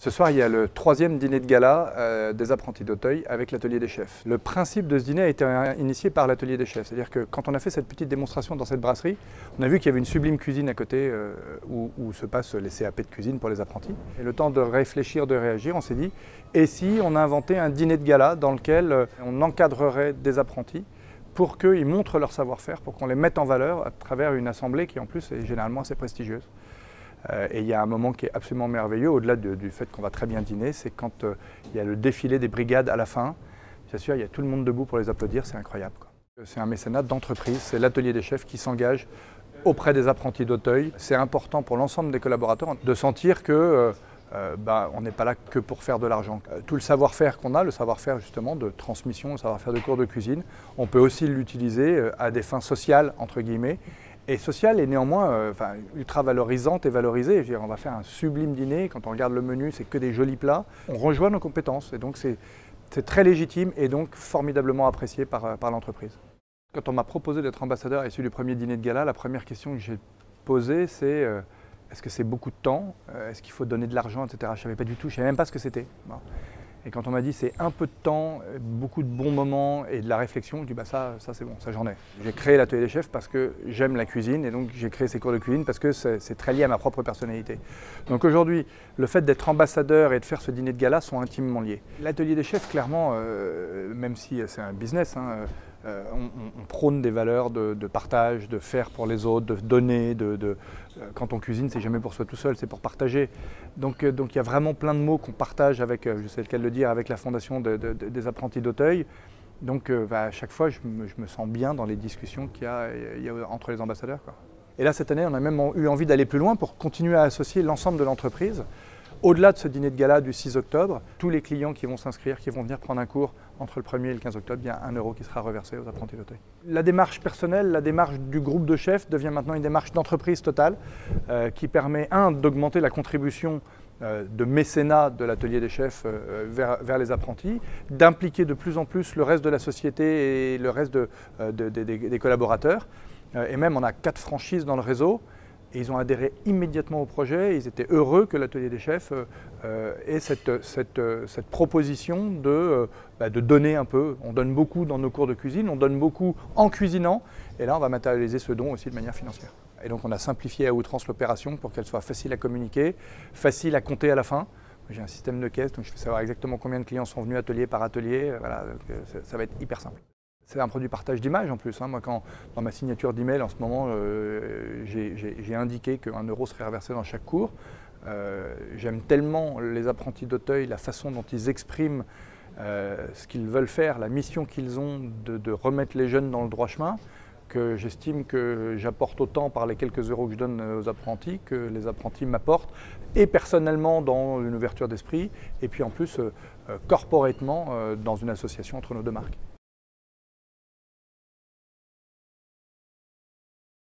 Ce soir, il y a le 3e dîner de gala des apprentis d'Auteuil avec l'atelier des chefs. Le principe de ce dîner a été initié par l'atelier des chefs. C'est-à-dire que quand on a fait cette petite démonstration dans cette brasserie, on a vu qu'il y avait une sublime cuisine à côté où se passent les CAP de cuisine pour les apprentis. Et le temps de réfléchir, de réagir, on s'est dit, et si on a inventé un dîner de gala dans lequel on encadrerait des apprentis pour qu'ils montrent leur savoir-faire, pour qu'on les mette en valeur à travers une assemblée qui en plus est généralement assez prestigieuse. Et il y a un moment qui est absolument merveilleux, au-delà du fait qu'on va très bien dîner, c'est quand il y a le défilé des brigades à la fin. J'assure, il y a tout le monde debout pour les applaudir, c'est incroyable. C'est un mécénat d'entreprise, c'est l'atelier des chefs qui s'engage auprès des apprentis d'Auteuil. C'est important pour l'ensemble des collaborateurs de sentir que on n'est pas là que pour faire de l'argent. Tout le savoir-faire qu'on a, le savoir-faire justement de transmission, le savoir-faire de cours de cuisine, on peut aussi l'utiliser à des fins sociales, entre guillemets, et sociale et néanmoins ultra valorisante et valorisée. Je veux dire, on va faire un sublime dîner, quand on regarde le menu, c'est que des jolis plats. On rejoint nos compétences et donc c'est très légitime et donc formidablement apprécié par l'entreprise. Quand on m'a proposé d'être ambassadeur issu du premier dîner de gala, la première question que j'ai posée c'est est-ce que c'est beaucoup de temps? Est-ce qu'il faut donner de l'argent, etc. Je ne savais pas du tout, je ne savais même pas ce que c'était. Bon. Et quand on m'a dit c'est un peu de temps, beaucoup de bons moments et de la réflexion, je dis ça c'est bon, ça j'en ai. J'ai créé l'atelier des chefs parce que j'aime la cuisine et donc j'ai créé ces cours de cuisine parce que c'est très lié à ma propre personnalité. Donc aujourd'hui, le fait d'être ambassadeur et de faire ce dîner de gala sont intimement liés. L'atelier des chefs, clairement, même si c'est un business, on prône des valeurs de partage, de faire pour les autres, de donner, quand on cuisine, c'est jamais pour soi tout seul, c'est pour partager. Donc il y a vraiment plein de mots qu'on partage avec, je sais lequel le dire, avec la fondation des apprentis d'Auteuil. Donc à chaque fois, je me sens bien dans les discussions qu'il y a entre les ambassadeurs, quoi. Et là, cette année, on a même eu envie d'aller plus loin pour continuer à associer l'ensemble de l'entreprise. Au-delà de ce dîner de gala du 6 octobre, tous les clients qui vont s'inscrire, qui vont venir prendre un cours entre le 1er et le 15 octobre, il y a 1 € qui sera reversé aux apprentis d'Auteuil. La démarche personnelle, la démarche du groupe de chefs devient maintenant une démarche d'entreprise totale qui permet, d'augmenter la contribution de mécénat de l'atelier des chefs vers les apprentis, d'impliquer de plus en plus le reste de la société et le reste des collaborateurs. Et même on a 4 franchises dans le réseau. Et ils ont adhéré immédiatement au projet, ils étaient heureux que l'atelier des chefs ait cette proposition de donner un peu. On donne beaucoup dans nos cours de cuisine, on donne beaucoup en cuisinant, et là on va matérialiser ce don aussi de manière financière. Et donc on a simplifié à outrance l'opération pour qu'elle soit facile à communiquer, facile à compter à la fin. J'ai un système de caisse, donc je fais savoir exactement combien de clients sont venus atelier par atelier, voilà, ça va être hyper simple. C'est un produit partage d'image en plus. Moi, dans ma signature d'email en ce moment, j'ai indiqué qu'1 € serait reversé dans chaque cours. J'aime tellement les apprentis d'Auteuil, la façon dont ils expriment ce qu'ils veulent faire, la mission qu'ils ont de remettre les jeunes dans le droit chemin, que j'estime que j'apporte autant par les quelques euros que je donne aux apprentis que les apprentis m'apportent, et personnellement dans une ouverture d'esprit, et puis en plus corporatement dans une association entre nos deux marques.